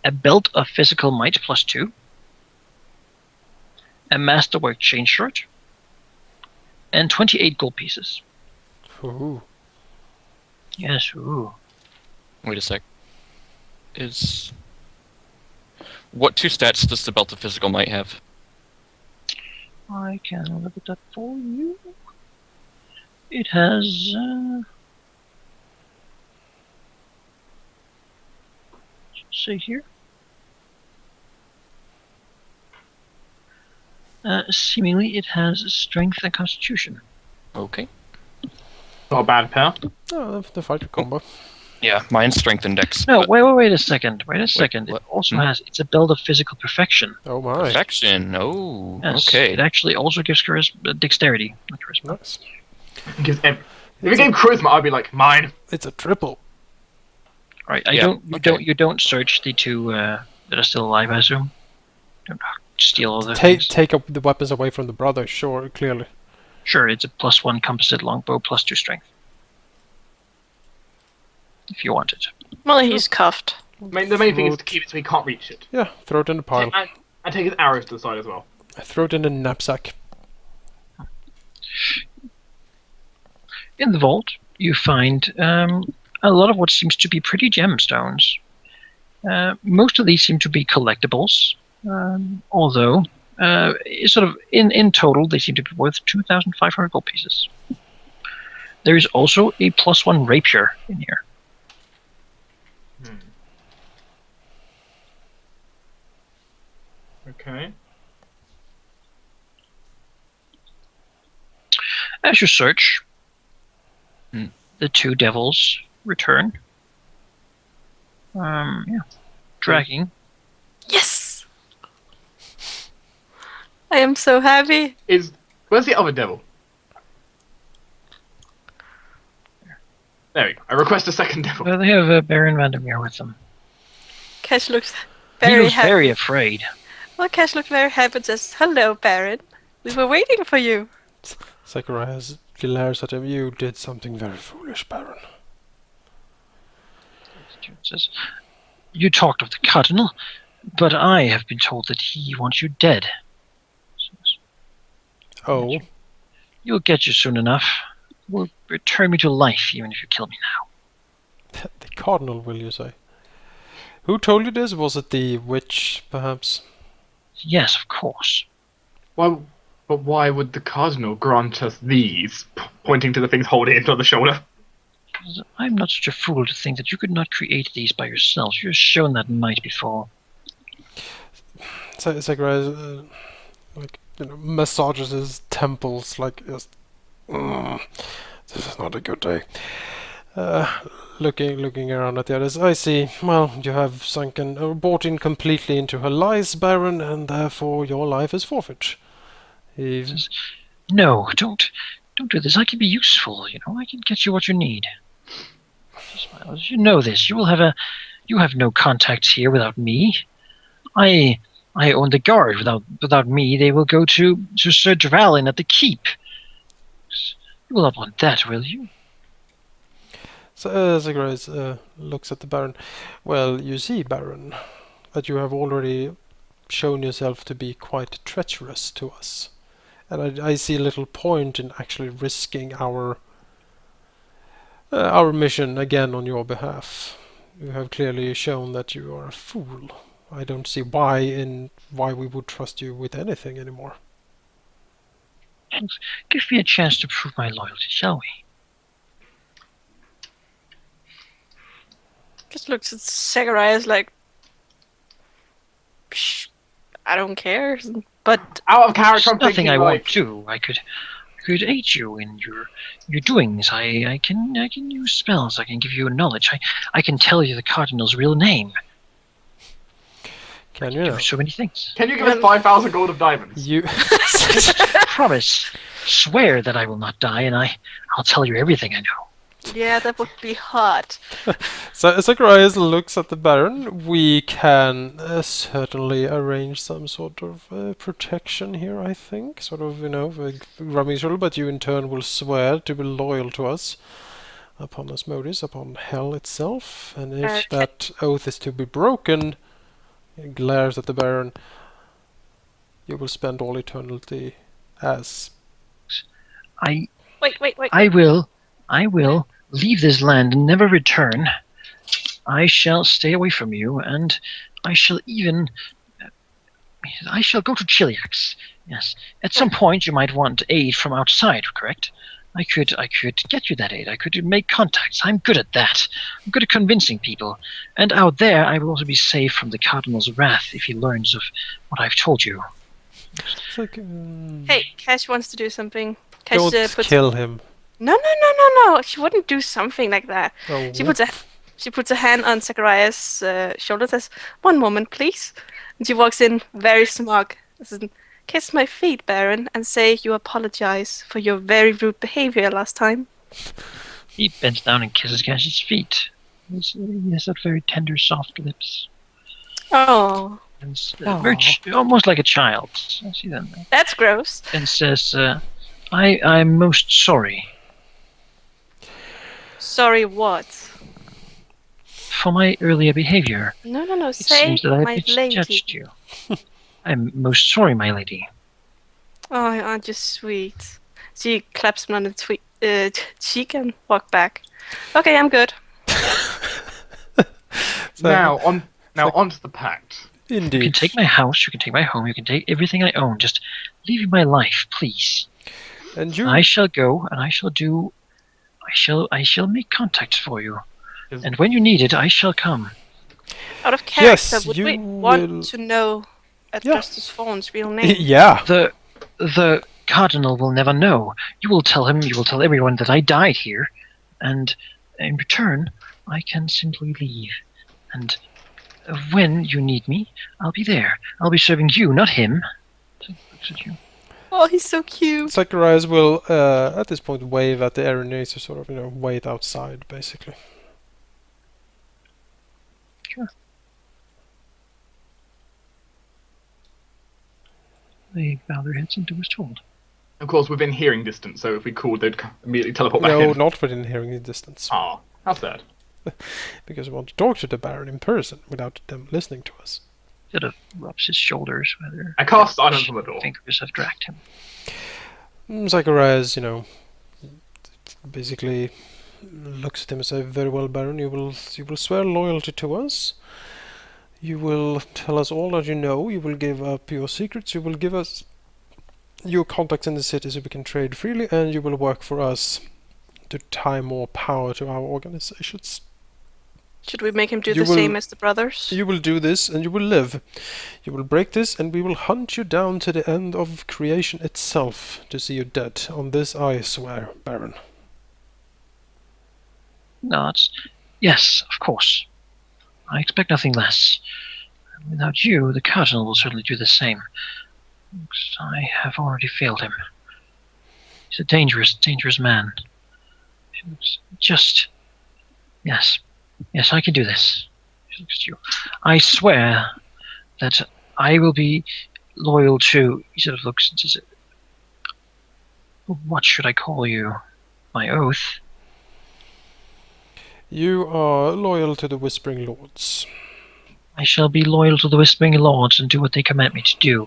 a belt of physical might +2, a masterwork chain shirt, and 28 gold pieces. Ooh. Yes, ooh. Wait a sec. What 2 stats does the Belt of Physical Might have? I can look at that for you. It has... say here. Seemingly it has strength and constitution. Okay. Not a bad pair. Oh, the fighter combo. Yeah, mine's Strength Index. No, wait a second. Wait a second. what? It also has... It's a belt of physical perfection. Oh my. Perfection. Oh, Yes, okay. it actually also gives dexterity. Not charisma. Nice. If it gave charisma, I'd be like, mine. It's a triple. Right. Yeah, You don't search the 2 that are still alive, I assume. Don't steal all the Take up the weapons away from the brother, sure, clearly. Sure, it's a +1 composite longbow, +2 strength. If you want it. Well, he's cuffed. The main thing is to keep it so he can't reach it. Yeah, throw it in the pile. And take his arrows to the side as well. Throw it in the knapsack. In the vault, you find a lot of what seems to be pretty gemstones. Most of these seem to be collectibles, although sort of in total they seem to be worth 2,500 gold pieces. There is also a +1 rapier in here. Okay. As you search, the 2 devils return. Dragging. Yes! I am so happy. Where's the other devil? There we go. I request a second devil. They have Baron Vandermeer with them. Cash looks He very was happy. very afraid. Well, Cash looked very happy and says, "Hello, Baron. We were waiting for you." Zacharias glares at him. You did something very foolish, Baron. Says, you talked of the cardinal, but I have been told that he wants you dead. Says, Oh. You'll get you soon enough. Will return me to life, even if you kill me now. The cardinal, will you say? Who told you this? Was it the witch, perhaps? Yes, of course. But why would the cardinal grant us these? Pointing to the things holding it on the shoulder. I'm not such a fool to think that you could not create these by yourself. You've shown that might before. Zacharias, massages his temples, like, just, this is not a good day. Looking around at the others, I see. Well, you have bought in completely into her lies, Baron, and therefore your life is forfeit. No, don't do this. I can be useful. I can get you what you need. She smiles. You know this. You have no contacts here without me. I own the guard. Without me, they will go to Sir Dralin at the keep. You will not want that, will you? So Zacharias looks at the Baron. Well, you see, Baron, that you have already shown yourself to be quite treacherous to us. And I see little point in actually risking our mission again on your behalf. You have clearly shown that you are a fool. I don't see why we would trust you with anything anymore. Give me a chance to prove my loyalty, shall we? Just looks at Zacharias like, Psh, I don't care. But out of character, I'm nothing thinking I like, won't do. I could aid you in your doings. I can use spells. I can give you knowledge. I can tell you the cardinal's real name. Can you? Do so many things. Can you give us 5,000 gold of diamonds? You Promise, swear that I will not die, and I'll tell you everything I know. yeah, that would be hot. So Zacharias looks at the Baron. We can certainly arrange some sort of protection here, I think. Sort of, rubbing his shoulder, but you in turn will swear to be loyal to us upon Asmodeus, upon hell itself. And if that oath is to be broken, He glares at the Baron. You will spend all eternity as... I Wait. I will leave this land and never return. I shall stay away from you, and I shall go to Chiliax. Yes. At some point you might want aid from outside, correct? I could get you that aid. I could make contacts. I'm good at that. I'm good at convincing people. And out there I will also be safe from the Cardinal's wrath if he learns of what I've told you. It's like, Hey, Cash wants to do something. Cash don't kill him. No. She wouldn't do something like that. Oh, She puts a hand on Zacharias' shoulder and says, "One moment, please." And she walks in very smug. Says, "Kiss my feet, Baron, and say you apologize for your very rude behavior last time." He bends down and kisses Cash's feet. He has that very tender, soft lips. Oh, And almost like a child. I see that now. that's gross. And says, I'm most sorry Sorry, what? for my earlier behavior. No. It Say seems that I my lady. misjudged you. I'm most sorry, my lady. Oh, aren't you sweet? She claps him on the cheek and walk back. Okay, I'm good. Now onto the pact. Indeed. You can take my house, you can take my home, you can take everything I own. Just leave me my life, please. And you... I shall go, and I shall make contacts for you. And when you need it, I shall come. Out of character, Yes, would you we want will- to know Yeah. Justice Fawn's real name? yeah. The Cardinal will never know. You will tell everyone that I died here, and in return, I can simply leave. And when you need me, I'll be there. I'll be serving you, not him. So, looks at you. Oh, he's so cute. Zacharias will, at this point, wave at the Arenator, sort of, wait outside, basically. Sure. They bow their heads and do as told. Of course, within hearing distance, so if we called, they'd immediately teleport back No, in. not within hearing distance. Ah, how sad. Because we want to talk to the Baron in person without them listening to us. Sort of rubs his shoulders whether I cast silence on the door. fingers have dragged him. Zacharias, basically looks at him and says, "Very well, Baron, you will swear loyalty to us. You will tell us all that you know. You will give up your secrets. You will give us your contacts in the city so we can trade freely, and you will work for us to tie more power to our organizations. Should we make him do You the will- same as the brothers? You will do this, and you will live. You will break this, and we will hunt you down to the end of creation itself to see you dead. On this I swear, Baron." No, yes, of course. I expect nothing less. Without you, the Cardinal will certainly do the same. I have already failed him. He's a dangerous, dangerous man. Just... Yes, I can do this. She looks at you. I swear that I will be loyal to... He sort of looks and says, "What should I call you? My oath?" You are loyal to the Whispering Lords. I shall be loyal to the Whispering Lords and do what they command me to do.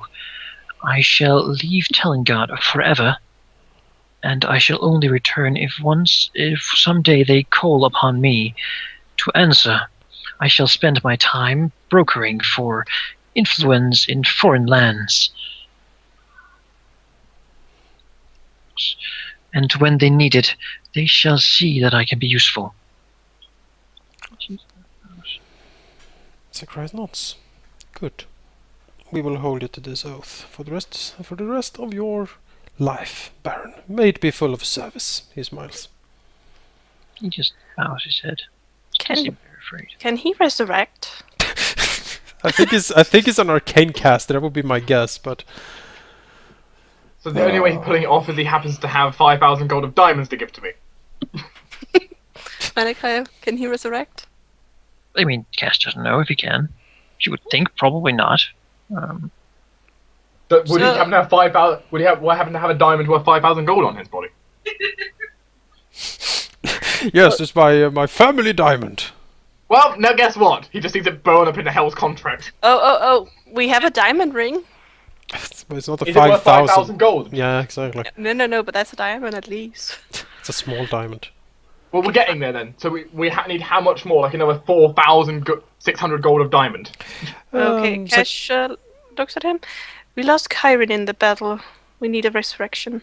I shall leave Telengard forever, and I shall only return if someday they call upon me to answer. I shall spend my time brokering for influence in foreign lands. And when they need it, they shall see that I can be useful. Zacharias nods. Good. We will hold you to this oath for the rest of your life, Baron. May it be full of service. He smiles. He just bows his head. Can Seems very afraid. Can he resurrect? I think it's an arcane cast. That would be my guess, but So the only way he's pulling it off is he happens to have 5,000 gold of diamonds to give to me. Malachi, can he resurrect? I mean, Cass doesn't know if he can. She would think probably not. Would he happen to have 5,000? Would he happen to have a diamond worth 5,000 gold on his body? yes, it's my family diamond. Well, now guess what? He just needs it burned up into Hell's contract. Oh, we have a diamond ring. It's not the Is it worth 5,000. 5,000 gold? Yeah, exactly. No, but that's a diamond at least. It's a small diamond. Well, we're getting there then. So we need how much more? Like another 4,600 gold of diamond. Okay, So- Cash looks at him. We lost Cairen in the battle. We need a resurrection.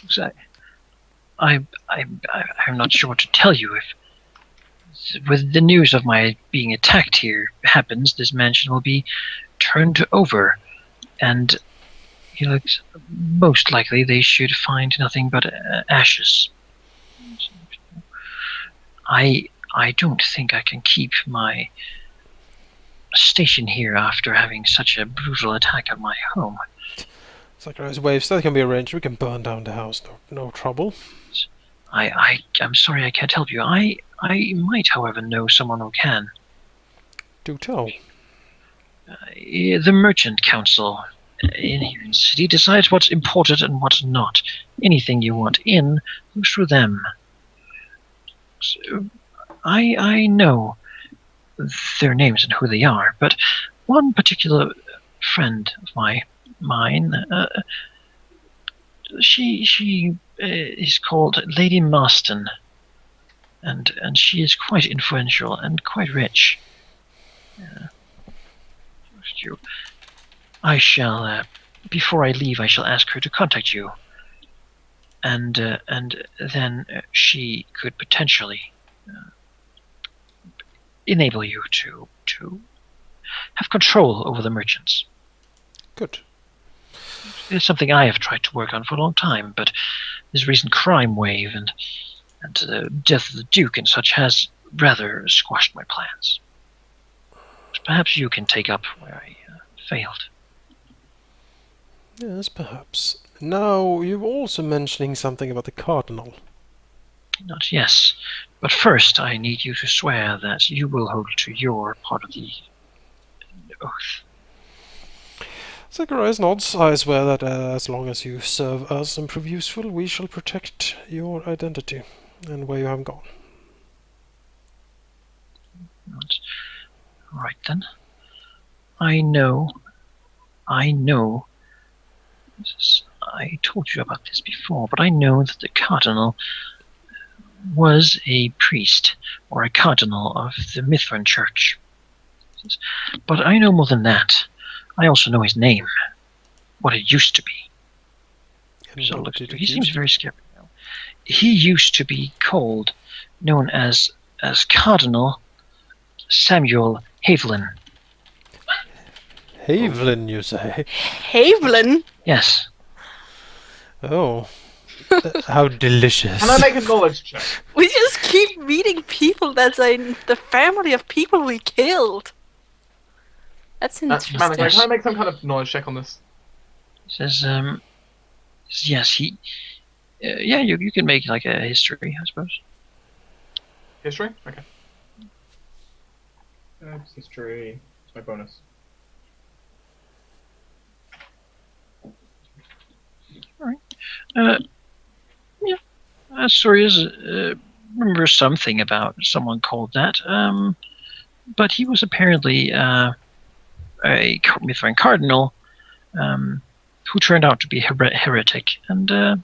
So I'm not sure what to tell you. If with the news of my being attacked here happens, this mansion will be turned over, and most likely they should find nothing but ashes. I don't think I can keep my station here after having such a brutal attack on my home. Zacharias waves. That can be arranged. We can burn down the house. No trouble. I'm sorry I can't help you. I might, however, know someone who can. Do tell. The Merchant Council in here in the city decides what's important and what's not. Anything you want in goes through them. So, I know their names and who they are, but one particular friend of mine, she is called Lady Marston, and she is quite influential and quite rich. I shall, before I leave, I shall ask her to contact you, and then she could potentially enable you to have control over the merchants. Good. It's something I have tried to work on for a long time, but this recent crime wave and the death of the Duke and such has rather squashed my plans. Perhaps you can take up where I failed. Yes, perhaps. Now, you were also mentioning something about the cardinal. Not yes, but first I need you to swear that you will hold to your part of the oath. Zacharias nods. I swear that as long as you serve us and prove useful, we shall protect your identity and where you have gone. All right then. I know. I told you about this before, but I know that the cardinal was a priest or a cardinal of the Mithran Church. But I know more than that. I also know his name, what it used to be. And So what did it he seems used to very scared now. He used to be known as Cardinal Samuel Haviland. Haviland, you say? Haviland? Yes. Oh. How delicious. Can I make a knowledge check? We just keep meeting people that's in the family of people we killed. That's interesting. Can I make some kind of knowledge check on this? He says, yes, he... yeah, you can make like a history, I suppose. History? Okay. History. It's my bonus. Yeah. Sorius remembers something about someone called that, but he was apparently a Mithran cardinal who turned out to be heretic, and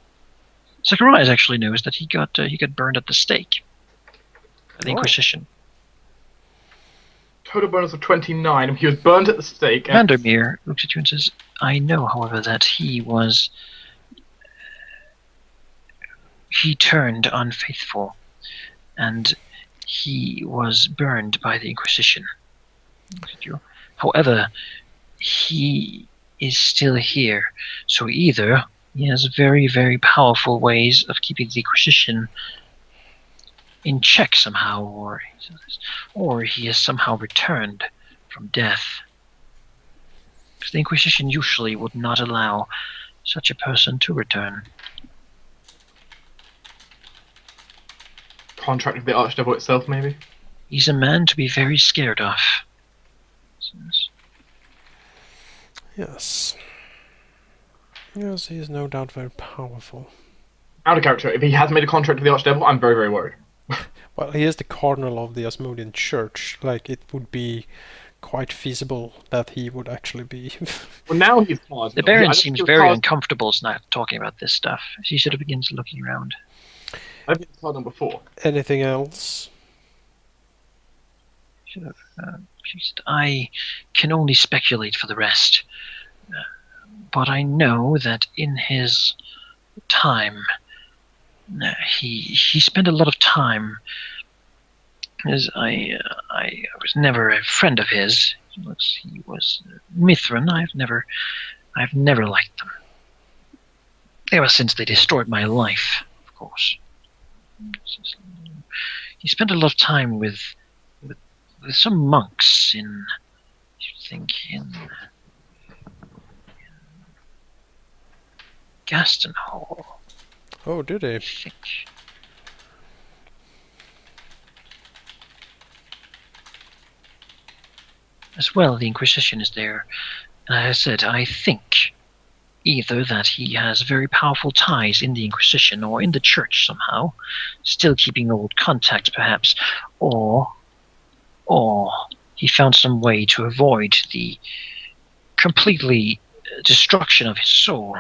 Zacharias actually knows that he got burned at the stake at the Inquisition. Total bonus of 29. He was burned at the stake. Vandermeer looks at you and says, I know, however, that he turned unfaithful, and he was burned by the Inquisition. However, he is still here, so either he has very, very powerful ways of keeping the Inquisition in check somehow, or he has somehow returned from death. Because the Inquisition usually would not allow such a person to return. Contract with the Archdevil itself, maybe? He's a man to be very scared of. Yes. Yes, he is no doubt very powerful. Out of character. If he has made a contract with the Archdevil, I'm very, very worried. Well, he is the cardinal of the Asmodean Church. Like, it would be quite feasible that he would actually be. Well, now he's cardinal. The I Baron don't seems think very cardinal- uncomfortable not talking about this stuff. He sort of begins looking around. I've been cardinal before. Anything else? She said, I can only speculate for the rest. But I know that in his time, he spent a lot of time. As I was never a friend of his. He was Mithrin. I've never liked them. Ever since they destroyed my life, of course. He spent a lot of time with some monks in Gaston Hall, Oh, did he? I think. As well, the Inquisition is there. And as I said, I think either that he has very powerful ties in the Inquisition or in the Church somehow, still keeping old contacts perhaps, or he found some way to avoid the completely destruction of his soul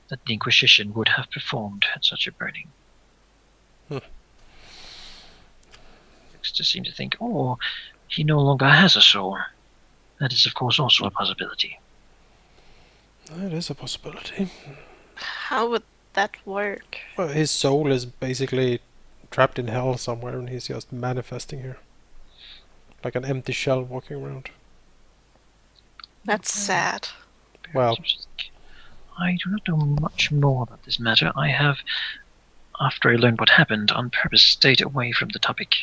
that the Inquisition would have performed at such a burning. Just seem to think, he no longer has a soul. That is, of course, also a possibility. That is a possibility. How would that work? Well, his soul is basically trapped in hell somewhere, and he's just manifesting here. Like an empty shell walking around. That's sad. Well, I do not know much more about this matter. I have, after I learned what happened, on purpose stayed away from the topic.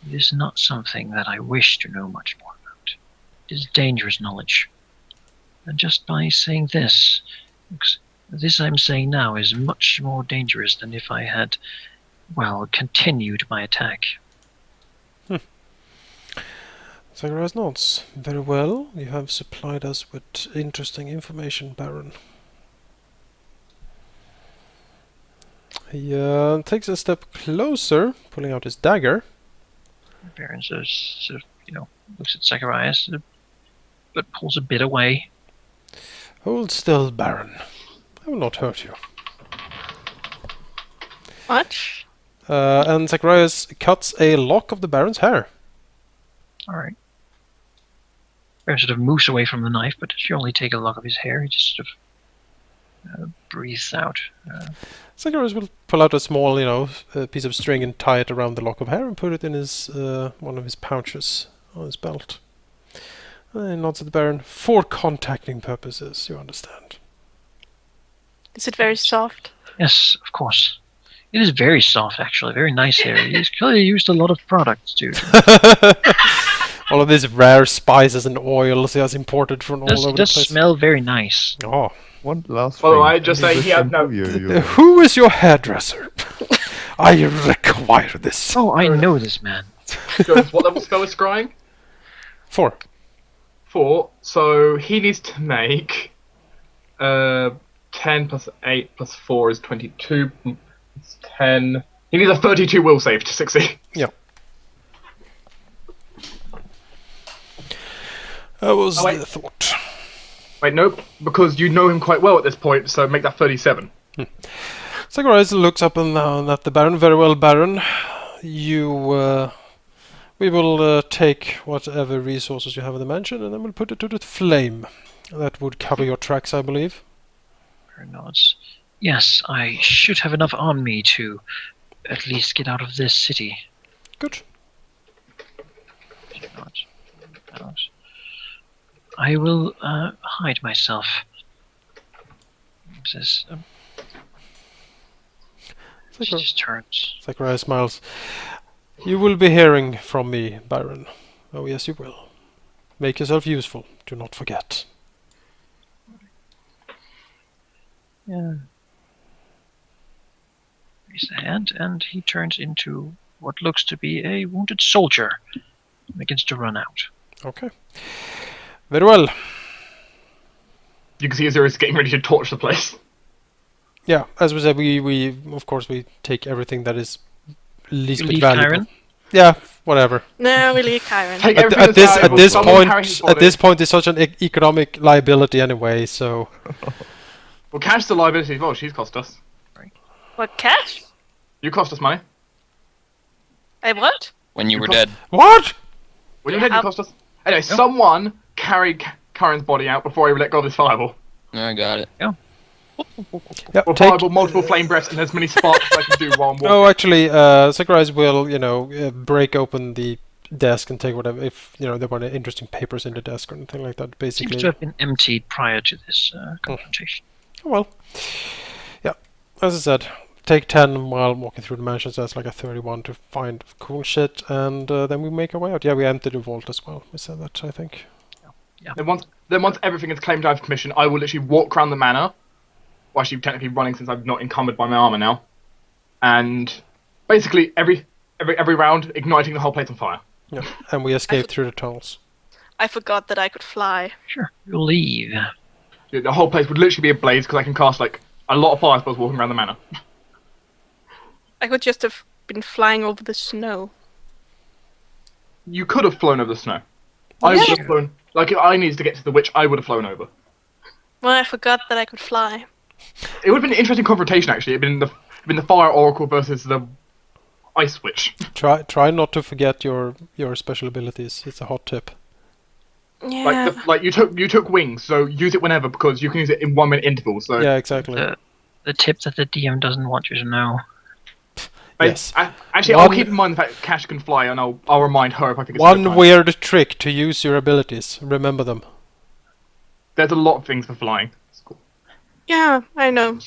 It is not something that I wish to know much more about. It is dangerous knowledge. And just by saying this I'm saying now is much more dangerous than if I had, continued my attack. Zacharias nods. Very well. You have supplied us with interesting information, Baron. He takes a step closer, pulling out his dagger. The Baron sort of, looks at Zacharias, but pulls a bit away. Hold still, Baron. I will not hurt you. Much? And Zacharias cuts a lock of the Baron's hair. All right. Baron sort of moves away from the knife, but she only take a lock of his hair. He just sort of breathes out. Zacharias will pull out a small, piece of string and tie it around the lock of hair and put it in his one of his pouches on his belt. And he nods at the Baron. For contacting purposes, you understand. Is it very soft? Yes, of course. It is very soft, actually. Very nice hair. He's clearly used a lot of products, too. All of these rare spices and oils he has imported from all over It the does place. smell very nice. Oh. One last Well, thing. I just Any say of he the had no- shampoo you- Who is your hairdresser? I require this. Oh, I know this man. Jonas, what level spell is scrying? 4. 4. So he needs to make 10 plus 8 plus 4 is 22. It's 10. He needs a 32 will save to succeed. Yeah. That was wait. the thought. Wait, nope, because you know him quite well at this point, so make that 37. Zacharias looks up and down at the Baron. Very well, Baron. We will take whatever resources you have in the mansion, and then we'll put it to the flame. That would cover your tracks, I believe. Baron nods. Yes, I should have enough on me to at least get out of this city. Good. She nods. I will hide myself. Says, she just turns. Zacharias smiles. You will be hearing from me, Baron. Oh, yes, you will. Make yourself useful. Do not forget. Yeah. Raise the hand, and he turns into what looks to be a wounded soldier. And begins to run out. Okay. Very well. You can see Azura's getting ready to torch the place. Yeah, as we said, we of course we take everything that is least You bit leave valuable. Cairen? Yeah, whatever. No, we leave Cairen. Take At, everything at that's this at valuable, this someone point, carry his at this body. point, it's such an economic liability anyway. So Well, Cash's a liability as well. She's cost us. What, cash? You cost us money. I what? When you You were cost- dead. what? When you Yeah, did, you cost us. Anyway, someone carried Karen's body out before he let go of his fireball. I got it. Yeah, Or fireball, multiple flame breaths, and as many sparks as I can do while I'm walking. Oh, actually, Sakurai will, break open the desk and take whatever, if, there were any interesting papers in the desk or anything like that, Seems basically. to have been emptied prior to this confrontation. Well, yeah, as I said, take 10 while walking through the mansions, that's like a 31 to find cool shit, and then we make our way out. Yeah, we emptied the vault as well, we said that, I think. Then once everything is claimed out of commission, I will literally walk around the manor. Well, actually, technically running since I'm not encumbered by my armor now. And basically, every round, igniting the whole place on fire. Yeah, and we escaped through the tunnels. I forgot that I could fly. Sure, you'll leave. Yeah, the whole place would literally be ablaze because I can cast, like, a lot of fire spells walking around the manor. I could just have been flying over the snow. You could have flown over the snow. I would have flown... Like, if I needed to get to the witch, I would have flown over. Well, I forgot that I could fly. It would have been an interesting confrontation, actually. It would have been the Fire Oracle versus the Ice Witch. Try not to forget your special abilities, it's a hot tip. Yeah. Like you took wings, so use it whenever because you can use it in 1 minute intervals. So Yeah, exactly. The tip that the DM doesn't want you to know. Yes. Actually, I'll keep in mind the fact that Cash can fly, and I'll remind her if I think it's a good One time. weird trick to use your abilities. Remember them. There's a lot of things for flying. It's cool. Yeah, I know.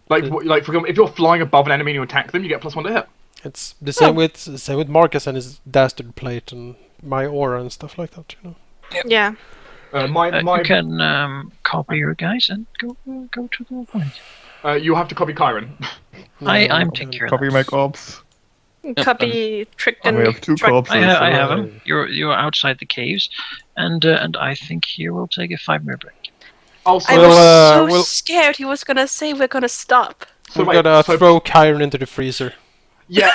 Like for example, if you're flying above an enemy and you attack them, you get +1 to hit. It's the same with Marcus and his dastard plate and my aura and stuff like that. Yeah. You can copy your guys and go to the point. You have to copy Cairen. I'm taking care of Copy that. my corpse. Copy, trick, and We have 2 track. corpses. I have so- him. You're outside the caves, and I think here we'll take a 5-minute break. Also, I Well, was so we'll- scared he was gonna say we're gonna stop. so We're gonna throw Cairen into the freezer. yeah,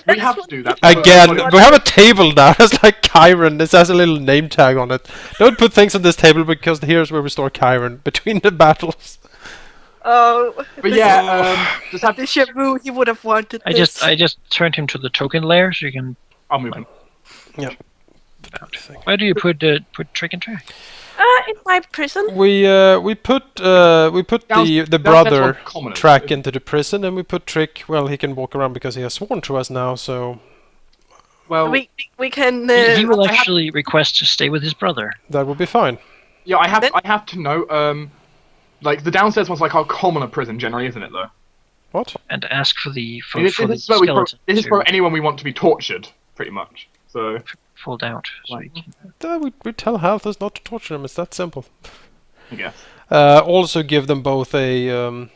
we have to do that. Again, Because- we have a table now. It's like Cairen. This has a little name tag on it. Don't put things on this table because here's where we store Cairen between the battles. Oh. But yeah, just have The Shabu, he would have wanted I this. just turned him to the token layer, so you can. I'll move him. Where do you put trick and track? In my prison. We put the That's brother what common is. track into the prison, and we put Trick. Well, he can walk around because he has sworn to us now. So Well, We can. He will I have- actually request to stay with his brother. that will be fine. yeah, I Then- have to know. Like the downstairs one's like how common a prison generally, isn't it? Though. What? And ask for the This the is where we skeleton this is to for anyone we want to be tortured, pretty much. So pulled out. So you can, We tell Halthus not to torture them. It's that simple. I guess. Also, give them both a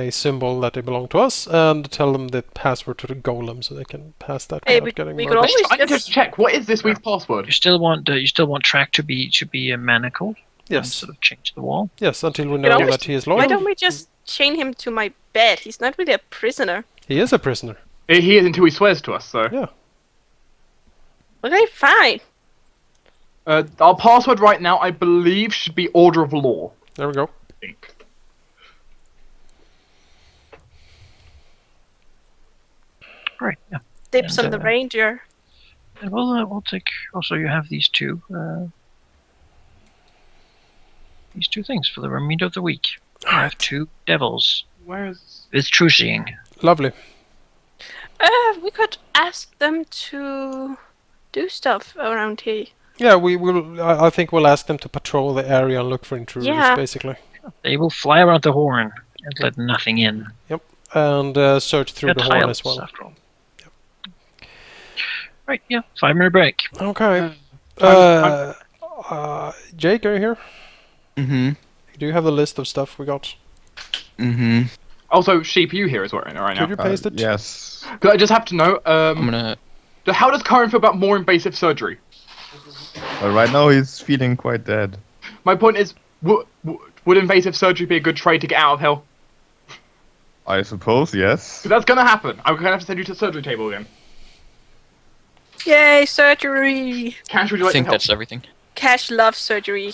symbol that they belong to us, and tell them the password to the golem so they can pass that Hey, without getting we could murdered. always I need to just. check what is this week's password. you still want track to be manacled. And Yes, sort of change the wall. yes. Until we could know always- that he is Why loyal. don't we just chain him to my bed? He's not really a prisoner. He is a prisoner. He is until he swears to us. So Yeah. Okay, fine. our password right now, I believe, should be Order of Law. There we go. I think. Right. Yeah. Dips And, on the reindeer. And we'll take. Also, you have these two things for the remainder of the week. You have 2 devils Where's with trucing. Lovely. We could ask them to do stuff around here. Yeah, we will. I think we'll ask them to patrol the area and look for intruders, Yeah. basically, They will fly around the horn and let nothing in. and search through the They're horn tiles, as well. after all. Right. Yeah. 5-minute break. Okay. Jake, are you here? Mm-hmm. Do you have the list of stuff we got? Mm-hmm. also Sheep? Are you here as well right now? Could you paste it? Yes. 'Cause I just have to know. I'm gonna. How does Karen feel about more invasive surgery? But right now he's feeling quite dead. My point is, would invasive surgery be a good trade to get out of hell? I suppose, yes. So that's gonna happen. I'm gonna have to send you to the surgery table again. Yay, surgery! Cash, would you I like think some help? that's everything. Cash loves surgery.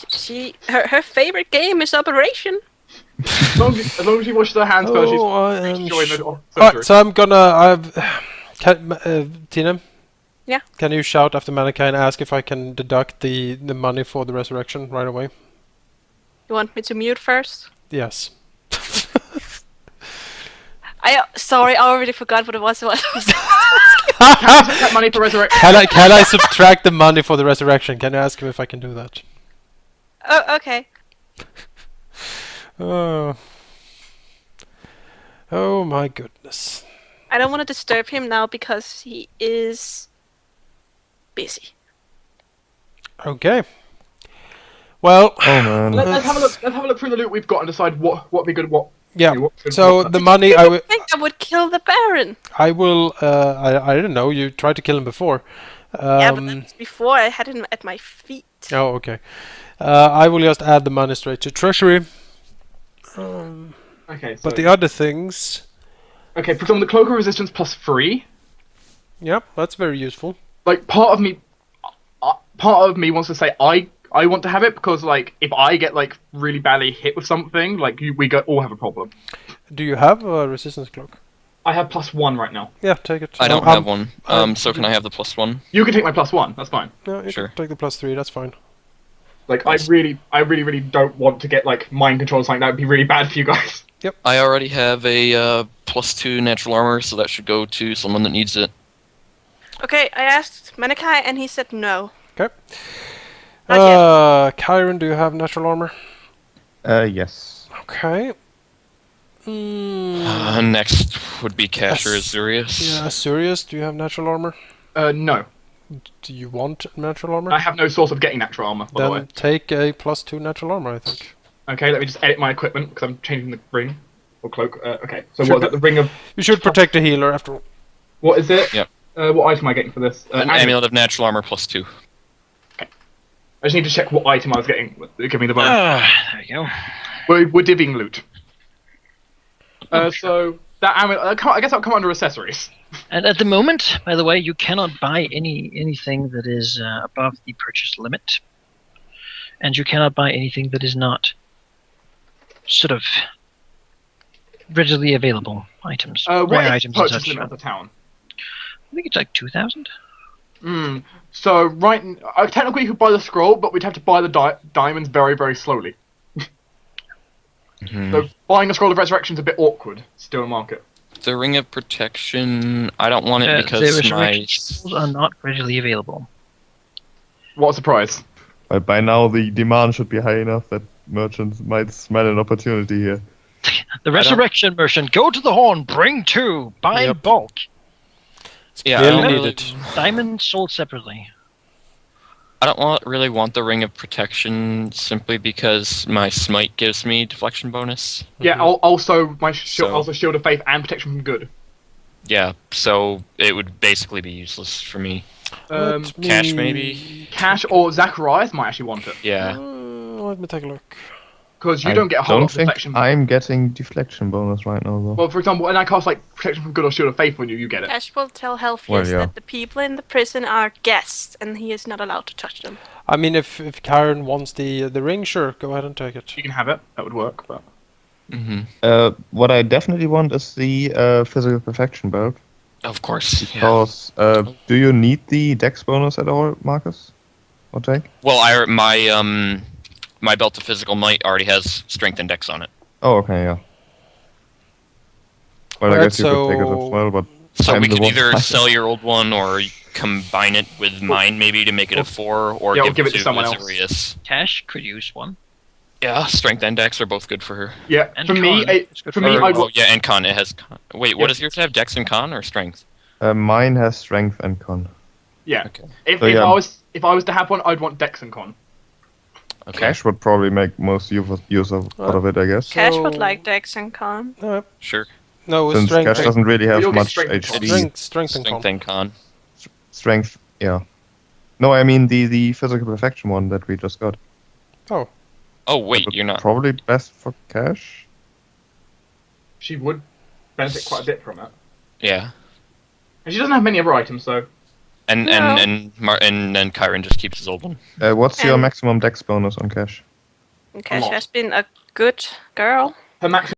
Her favorite game is Operation. As long as you wash their hands first, she's I am. enjoying the Alright, surgery. so I'm gonna. Tina. Yeah. Can you shout after Mannequin and ask if I can deduct the money for the resurrection right away? You want me to mute first? Yes. Sorry, I already forgot what it was. Can you take that money for resurrection? Can I subtract the money for the resurrection? Can you ask him if I can do that? Oh, okay. Oh. Oh my goodness. I don't want to disturb him now because he is busy. Okay. Well. Oh man. Let's have a look. Let's have a look through the loot we've got and decide what would be good. Yeah. What's good, So what's the not. money I think I would kill the Baron. I will. I didn't know you tried to kill him before. Yeah, but that was before I had him at my feet. Oh, okay. I will just add the money straight to treasury. Okay, so But the other things, okay, for example, the cloak of resistance +3. yeah, that's very useful. Like part of me wants to say I want to have it because like if I get like really badly hit with something, like all have a problem. Do you have a resistance cloak? I have +1 right now. Yeah, take it. I don't Um, have one. So can I have the +1? You can take my +1. That's fine. No, you Sure. can take the +3. That's fine. Like Nice. I really don't want to get like mind control or something. That would be really bad for you guys. I already have a +2 natural armor, so that should go to someone that needs it. Okay, I asked Manikai and he said no. Okay. Not yet. Cairen, do you have natural armor? Yes. Okay. Next would be Cash or Yes. Azurius. Yeah, Sirius, do you have natural armor? No, Do you want natural armor? I have no source of getting natural armor. By the way. Then take a +2 natural armor, I think. Okay, let me just edit my equipment because I'm changing the ring or cloak. Okay, so Should what is that? The ring of You should protect the healer after all. what is it? Yep. What item am I getting for this? An amulet of natural armor +2. I just need to check what item I was getting. Give me the bonus. There you go. We're divvying loot. So that amulet, I guess that'll come under accessories. And at the moment, by the way, you cannot buy anything that is above the purchase limit, and you cannot buy anything that is not sort of readily available items. What rare is items and purchase such. limit of the town? I think it's like 2,000. So technically you could buy the scroll, but we'd have to buy the diamonds very, very slowly. So buying a scroll of resurrection is a bit awkward. Still a market. The Ring of Protection, I don't want it The because resurrection scrolls are not readily available. What a surprise! By now the demand should be high enough that merchants might smell an opportunity here. The resurrection merchant, go to the horn, bring 2, buy in Yep. bulk. Yeah, Clearly I don't needed. Diamond sold separately. I don't really want the Ring of Protection simply because my smite gives me deflection bonus. Yeah. Also, my shield, So- also shield of faith and protection from good. Yeah, so it would basically be useless for me. Let me- Cash maybe? Cash or Zacharias might actually want it Yeah. Let me take a look. because you I don't get a whole lot don't of think deflection. I'm getting deflection bonus right now though. Well, for example, when I cast like protection from good or shield of faith on you, you get it. Cash will tell Helfius Well, yeah. that the people in the prison are guests and he is not allowed to touch them. I mean, if Cairen wants the ring, sure, go ahead and take it. You can have it. That would work. But What I definitely want is the physical perfection belt. Of course. Yeah. Because do you need the dex bonus at all, Marcus? Or Jake? Well, my belt of physical might already has strength and dex on it. Oh, okay, yeah. Well, I Alright, guess you could take it so- as well, but So I'm we the could one- either sell your old one or combine it with mine maybe to make it a 4, or Yeah, we'll give, give it to to someone else. Azurius. Cash could use one. Yeah, strength and dex are both good for her. yeah, And for me, con. It's good for for me, her. I'd Oh, yeah, and con. It has con. Wait, what Yeah. does yours have? Dex and con or strength? mine has strength and con. yeah. Okay. If So, yeah. I was to have one, I'd want Dex and Con. Okay. Cash would probably make most use of out of it, I guess. Cash would So- like Dex and Con. Sure. No, Since strength. Cash doesn't really have You'll get much strength and HP. Strength and Strength con. and con. Strength, yeah. No, I mean the physical perfection one that we just got. Oh, Oh, wait, But you're not. Probably best for Cash. She would. benefit quite a bit from it. Yeah. And she doesn't have many other items, so... And No. and then Cairen just keeps his old one. What's your And- maximum dex bonus on cash? Okay, lot. she has been a good girl. Her maximum